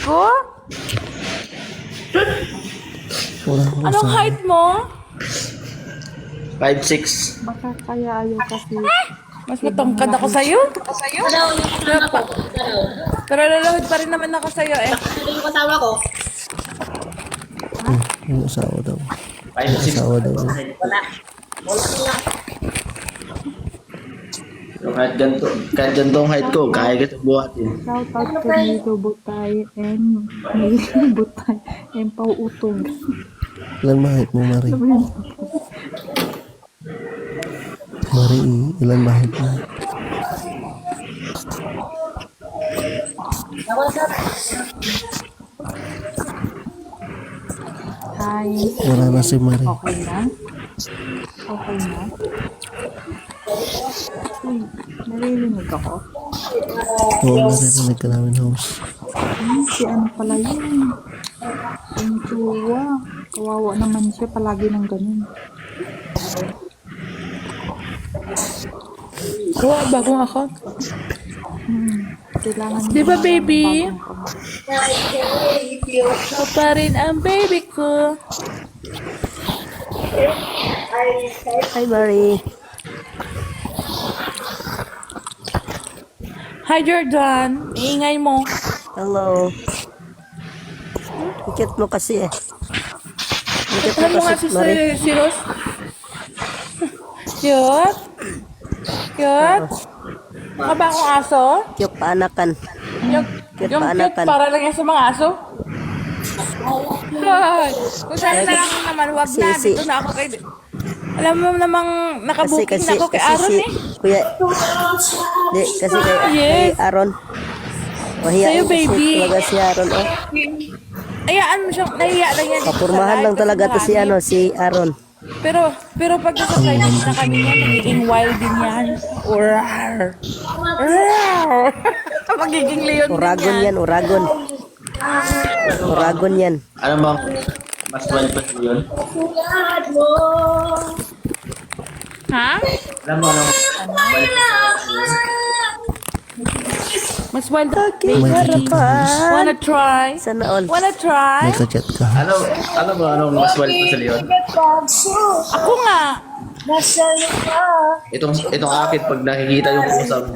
ko? Wala akong Anong asawa. height mo? 5'6". Baka kaya ayaw kasi. Mas matangkad ako sa'yo? Pero lalawid pa rin naman ako sa'yo eh. Yung kasama ko. Yung asawa daw. 5'6". Asawa daw. Wala. Wala lang. So, kahit gantong height ko, kaya kita buhatin. Shout out to Nito Butay and Butay and Pau Utong. Ilan mahit mo, Mari? Ano ba yun? Mari, ilan mahit mo? Hi. Wala na si Mari. Okay na? Okay na? Uy, naririnig ako. Oo, naririnig ka namin, host. Si ano pala yun? Yung Chua. Kawawa naman siya palagi ng ganun. Kuha, bagong ako. Kailangan Di ba, niya ng baby? bagong Ito pa rin ang baby ko. Hi, Mari. Hi, Jordan. Iingay mo. Hello. Ikit mo kasi eh. Ikit mo Ano nga kasi, si Mari. Rose? Cute? Cute? Mukha ba akong aso? Kiyok paanakan. Yung Cute cute paanakan. para lang yan sa mga aso? Ay, kung saan na lang naman, wag na. Si- Dito na ako kay... Alam mo namang nakabuking na ako kay Aaron si, eh. Kuya, di, kasi kay, Yes. kay Aaron. Mahiya Sa'yo, kasi baby. talaga si Aaron. Oh. Ayaan mo siyang nahiya lang yan. Kapurmahan lang talaga to si ano, si Aaron. Pero pag nasa silence na kami niya, magiging wild din yan. Urar. Urar. Magiging leon din Uragon yan. yan, uragon. Uragon yan. Ano bang mas wild pa sa yun? Ha? Alam mo anong wild pa sa Mas wild. May kachat ka. Wanna try? Sana all. Wanna try? May kachat ka. Ano ba anong mas wild pa sa leon? Ako nga. Itong akit pag nakikita yung pusa mo.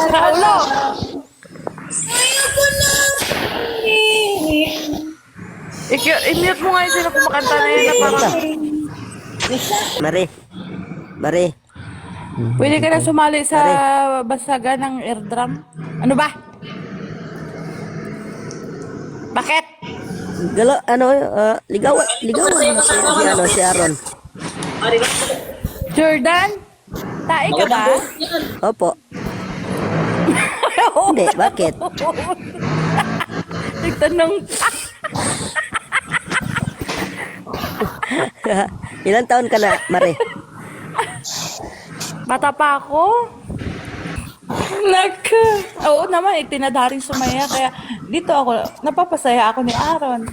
Raulo. I-mute mo nga yung sino kumakanta na yan na parang Mari. Mari. pwede ka na sumali sa basagan ng airdrum. Ano ba? Bakit? Galo, ano, ligawan na si ano, si Aaron. Jordan? Tae ka ba? Opo. Hindi, bakit? Nagtanong. Ilan taon ka na, Mari? Bata pa ako. Oo naman, itinadaring sumaya. Kaya dito ako, napapasaya ako ni Aaron.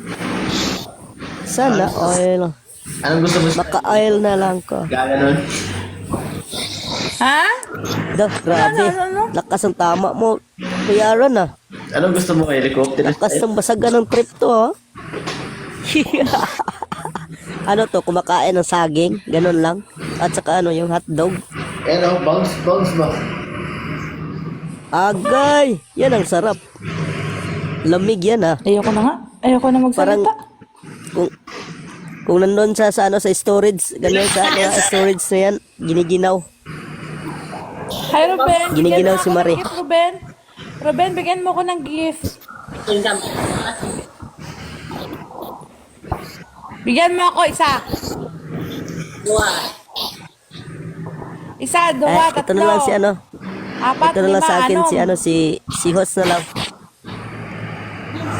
Sana oil. Anong gusto mo? Maka-oil na lang ko. Gaganon. Ha? Dah, grabe. Ano? Lakas ang tama mo. Kuya Aaron ah. Anong gusto mo? Helicopter? Lakas ang basagan ng trip to ah. Ano to, kumakain ng saging, ganun lang. At saka ano, yung hotdog. Ano? Bounce ba? Agay! Yan ang sarap. Lamig yan ah. Ayoko na nga. Ayoko na Parang magsalita. kung nandun sa ano sa storage, ganun sa mga storage na yan, giniginaw. Hi, Ruben. Giniginaw Bigyan mo si ako Marie. ng gift, Ruben. Ruben, bigyan mo ko ng gift. Bigyan mo ako isa. Isa, dua, Ito tatlo. na lang si ano. Apat, Ito na lang lima, sa akin ano? si ano si host na lang.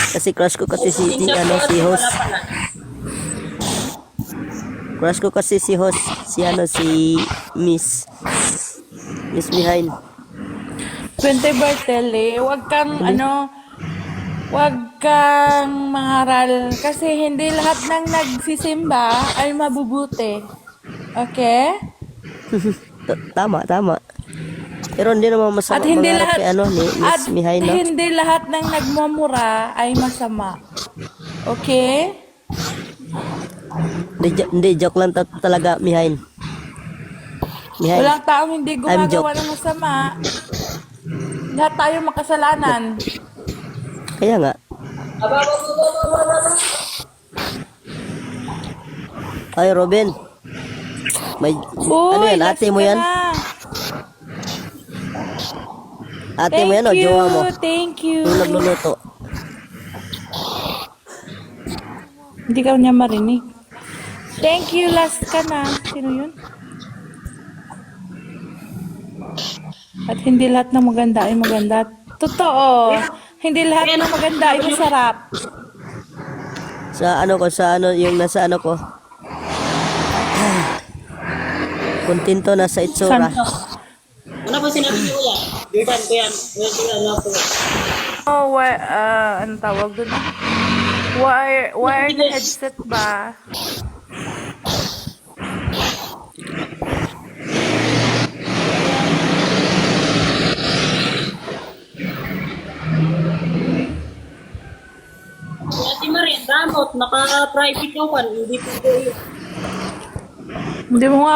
Kasi crush ko kasi si ano si host. Crush ko kasi si host, si ano si Miss Behind. 20 Bartele, wag kang wag kang mangaral kasi hindi lahat ng nagsisimba ay mabubuti. Okay? Tama. Pero hindi naman masama At hindi mangarap lahat kay ano, ni at Miss Mihay, no? hindi lahat ng nagmumura ay masama. Okay? Hindi, joke lang talaga, Mihay. Mihay, Walang taong hindi I'm gumagawa ng masama. Lahat tayo makasalanan. kaya nga. Ay, Robin. May, ano Uy, yan, last ate mo ka yan? na. Ate mo yan o, jowa mo? Thank you. Yung nagluluto. Hindi ka niya marinig. Thank you, last ka na. Sino yun? At hindi lahat ng maganda ay maganda. Totoo. Hindi lahat ng maganda ay masarap. Sa ano, yung nasa ano ko. Kontento na sa itsura. Ano po sinabi niyo kuya? Jordan ko yan. Ano po? Oh, ano tawag doon? Wired headset ba? Ate Maria, damot. Naka-private yung kan. Hindi po po yun. Hindi mo nga.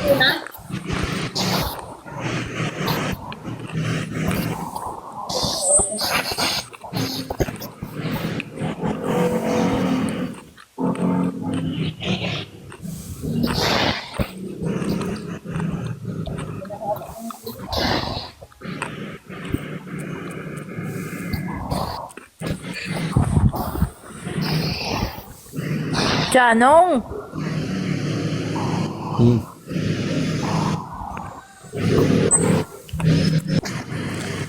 Una, Janong!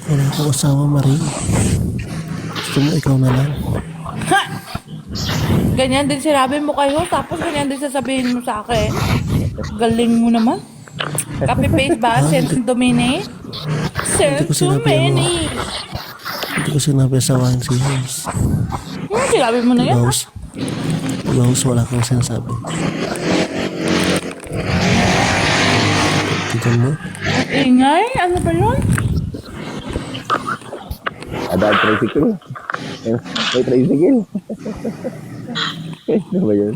Wala akong asawa, Marie. Gusto mo ikaw na lang. Ha! Ganyan din sinabi mo kayo, tapos ganyan din sasabihin mo sa akin. Galing mo naman. Copy-paste ba? Send to many? Send ko to sinabi many. Hindi ko sinabi asawahin si Rose. Sinabi mo na yan, ha? Rose. Rose, wala kang sinasabi. Tignan mo. Ingay? Ano ba yun? Ada tricycle. May tricycle. Ano ba yun?